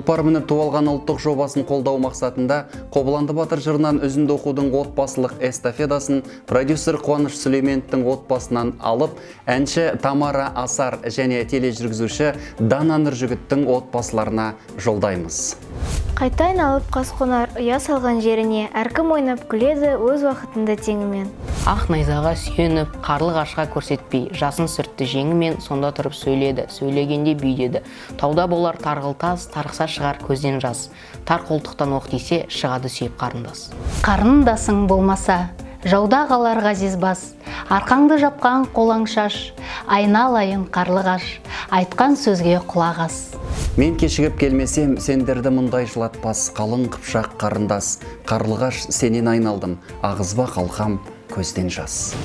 Тұлпар мініп алған ұлттық жобасын қолдау мақсатында Қобыланды батыр жырынан үзінді оқудың отбасылық эстафетасын продюссері Қуаныш Сулейменовтың отбасынан алып, әнші Тамара Асар және тележүргізуші Дана Нұржігіттің отбасыларына жолдаймыз. Қайта айналып қасқонар ұя салған жеріне әркім ойнап күледі өз уақытында теңімен. Ақ найзаға сүйеніп, қарлығашқа көрсетпей, жасын сүртті жеңімен, сонда тұрып сөйледі, сөйлегенде бүйдеді. Тауда болар тарғылтаз, тарықса шығар көзден жас. Тар қолтықтан оқ тисе, шығады сүйіп қарындас. Қарындасың болмаса, жауда қалар ғазиз бас, арқаңды жапқан қолаң шаш, айналайын қарлығаш, айтқан сөзге құлақ ас. Мен кешігіп келмесем, сендерді мұндай жылатпас, қалың қыпшақ қарындас, қарлығаш сенен айналдым, ағызба қалқам көзден жас.